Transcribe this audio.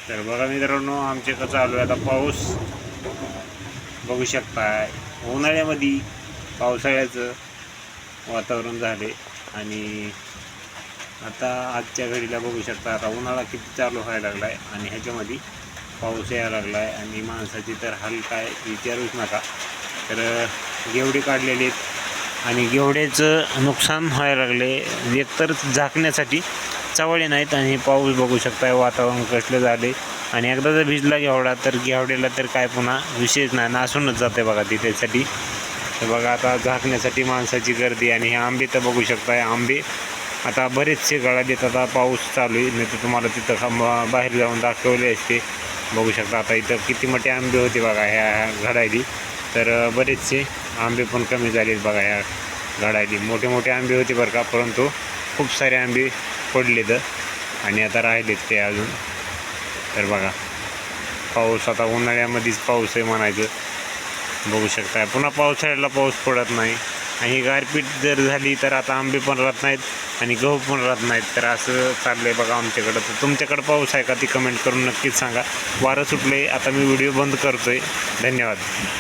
तर बघा मित्रांनो, आमच्याकडं चालू आहे आता पाऊस. बघू शकताय उन्हाळ्यामध्ये पावसाळ्याचं वातावरण झाले आणि आता आजच्या घडीला बघू शकता आता उन्हाळा किती चालू व्हायला लागला आहे आणि ह्याच्यामध्ये पाऊस यायला लागला आहे आणि माणसाची तर हाल काय विचारूच नका. तर गेवडे काढलेले आहेत आणि गेवड्याचं नुकसान व्हायला लागले. एकतर झाकण्यासाठी चवळे नाहीत आणि पाऊस बघू शकताय वातावरण कसलं झाले आणि एकदा जर भिजला घेवडा तर घेवड्याला तर काय पुन्हा विशेष नाही, नासूनच जाते बघा ती त्यासाठी. तर बघा आता झाकण्यासाठी माणसाची गर्दी आणि हे आंबे तर बघू शकताय. आंबे आता बरेचसे गळालेत, आता पाऊस चालू आहे. नाही तर तुम्हाला तिथं बाहेर जाऊन दाखवले असते. बघू शकता आता इथं किती मोठे आंबे होते बघा ह्या घडायली. तर बरेचसे आंबे पण कमी झालेत बघा ह्या घडायली. मोठे मोठे आंबे होते बरं का, परंतु खूप सारे आंबे पडलेत आणि आता राहिलेत ते अजून. तर बघा पाऊस आता उन्हाळ्यामध्येच पाऊस आहे म्हणायचं. बघू शकता पुन्हा पावसाळ्याला पाऊस पडत नाही आणि गारपीट जर झाली तर आता आंबे पण राहत नाहीत आणि गहू पण राहत नाहीत. तर असं चाललं आहे बघा आमच्याकडं. तर तुमच्याकडं पाऊस आहे का ती कमेंट करून नक्कीच सांगा. वारं सुटले, आता मी व्हिडिओ बंद करतो आहे. धन्यवाद.